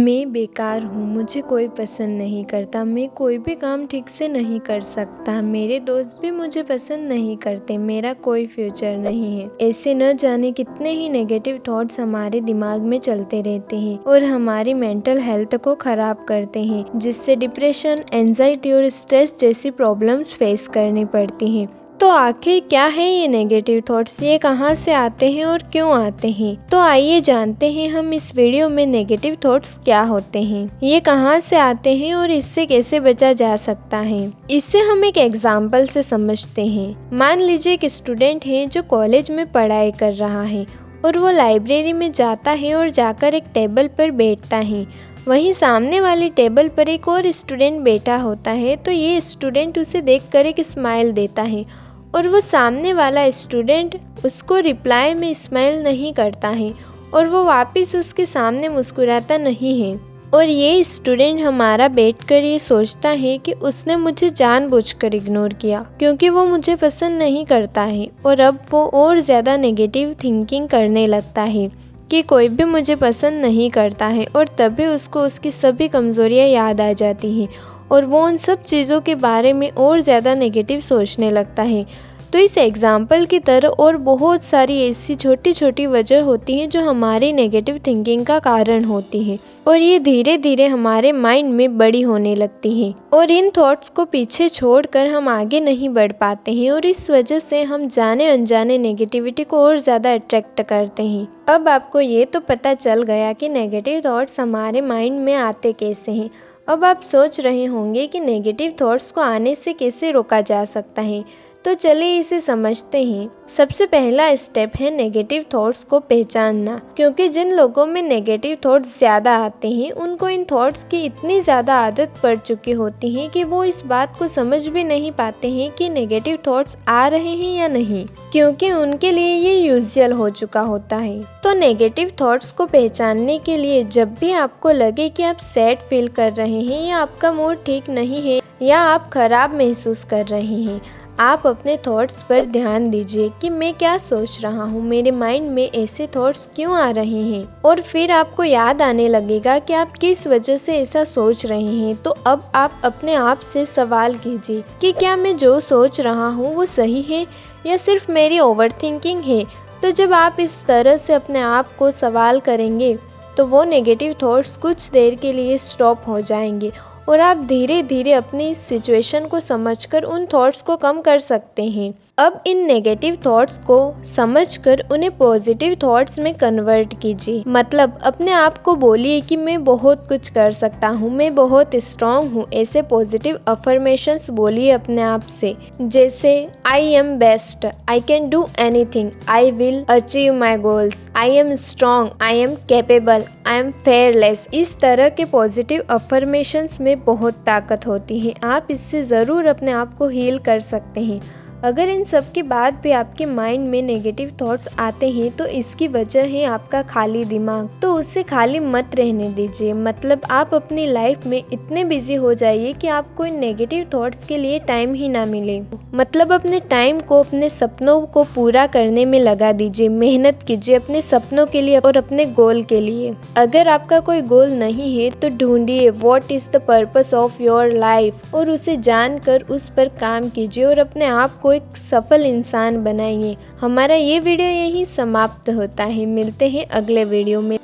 मैं बेकार हूँ, मुझे कोई पसंद नहीं करता, मैं कोई भी काम ठीक से नहीं कर सकता, मेरे दोस्त भी मुझे पसंद नहीं करते, मेरा कोई फ्यूचर नहीं है। ऐसे न जाने कितने ही नेगेटिव थॉट्स हमारे दिमाग में चलते रहते हैं और हमारी मेंटल हेल्थ को खराब करते हैं, जिससे डिप्रेशन, एंजाइटी और स्ट्रेस जैसी प्रॉब्लम्स फेस करनी पड़ती हैं। तो आखिर क्या है ये नेगेटिव थॉट्स, ये कहाँ से आते हैं और क्यों आते हैं? तो आइए जानते हैं हम इस वीडियो में नेगेटिव थॉट्स क्या होते हैं, ये कहाँ से आते हैं और इससे कैसे बचा जा सकता है। इससे हम एक एग्जाम्पल से समझते हैं। मान लीजिए एक स्टूडेंट है जो कॉलेज में पढ़ाई कर रहा है और वो लाइब्रेरी में जाता है और जाकर एक टेबल पर बैठता है। वहीं सामने वाली टेबल पर एक और स्टूडेंट बैठा होता है, तो ये स्टूडेंट उसे देखकर एक स्माइल देता है और वो सामने वाला स्टूडेंट उसको रिप्लाई में स्माइल नहीं करता है और वो वापस उसके सामने मुस्कुराता नहीं है। और ये स्टूडेंट हमारा बैठकर ये सोचता है कि उसने मुझे जानबूझकर इग्नोर किया क्योंकि वो मुझे पसंद नहीं करता है, और अब वो और ज़्यादा नेगेटिव थिंकिंग करने लगता है कि कोई भी मुझे पसंद नहीं करता है, और तभी उसको उसकी सभी कमज़ोरियाँ याद आ जाती हैं और वो उन सब चीज़ों के बारे में और ज़्यादा नेगेटिव सोचने लगता है। तो इस एग्ज़ाम्पल की तरह और बहुत सारी ऐसी छोटी छोटी वजह होती हैं जो हमारी नेगेटिव थिंकिंग का कारण होती है, और ये धीरे धीरे हमारे माइंड में बड़ी होने लगती हैं, और इन थॉट्स को पीछे छोड़कर हम आगे नहीं बढ़ पाते हैं, और इस वजह से हम जाने अनजाने नेगेटिविटी को और ज़्यादा अट्रैक्ट करते हैं। अब आपको ये तो पता चल गया कि नेगेटिव थॉट्स हमारे माइंड में आते कैसे हैं। अब आप सोच रहे होंगे कि नेगेटिव थॉट्स को आने से कैसे रोका जा सकता है, तो चलिए इसे समझते हैं। सबसे पहला स्टेप है नेगेटिव थॉट्स को पहचानना, क्योंकि जिन लोगों में नेगेटिव थॉट्स ज़्यादा आते हैं उनको इन थॉट्स की इतनी ज़्यादा आदत पड़ चुकी होती है कि वो इस बात को समझ भी नहीं पाते हैं कि नेगेटिव थॉट्स आ रहे हैं या नहीं, क्योंकि उनके लिए ये यूजुअल हो चुका होता है। तो नेगेटिव थॉट्स को पहचानने के लिए जब भी आपको लगे कि आप सैड फील कर रहे हैं या आपका मूड ठीक नहीं है या आप खराब महसूस कर रहे हैं, आप अपने थॉट्स पर ध्यान दीजिए कि मैं क्या सोच रहा हूँ, मेरे माइंड में ऐसे थॉट्स क्यों आ रहे हैं, और फिर आपको याद आने लगेगा कि आप किस वजह से ऐसा सोच रहे हैं। तो अब आप अपने आप से सवाल कीजिए कि क्या मैं जो सोच रहा हूँ वो सही है या सिर्फ मेरी ओवरथिंकिंग है। तो जब आप इस तरह से अपने आप को सवाल करेंगे तो वो नेगेटिव थॉट्स कुछ देर के लिए स्टॉप हो जाएंगे और आप धीरे धीरे अपनी इस सिचुएशन को समझकर उन थॉट्स को कम कर सकते हैं। अब इन नेगेटिव थॉट्स को समझकर उन्हें पॉजिटिव थॉट्स में कन्वर्ट कीजिए। मतलब अपने आप को बोलिए कि मैं बहुत कुछ कर सकता हूँ, मैं बहुत स्ट्रांग हूँ। ऐसे पॉजिटिव अफर्मेशंस बोलिए अपने आप से, जैसे I am best, I can do anything, I will achieve my goals, I am strong, I am capable, I am fearless. इस तरह के पॉजिटिव अफर्मेशंस में बहुत ताकत होती है। आप इससे ज़रूर अपने आप को हील कर सकते हैं। अगर इन सब के बाद भी आपके माइंड में नेगेटिव थॉट्स आते हैं तो इसकी वजह है आपका खाली दिमाग। तो उससे खाली मत रहने दीजिए। मतलब आप अपनी लाइफ में इतने बिजी हो जाइए कि आपको इन नेगेटिव थॉट्स के लिए टाइम ही ना मिले। मतलब अपने टाइम को अपने सपनों को पूरा करने में लगा दीजिए। मेहनत कीजिए अपने सपनों के लिए और अपने गोल के लिए। अगर आपका कोई गोल नहीं है तो ढूंढिए what is the purpose of your life, और उसे जानकर उस पर काम कीजिए और अपने आप को एक सफल इंसान बनाइए। हमारा ये वीडियो यहीं समाप्त होता है। मिलते हैं अगले वीडियो में।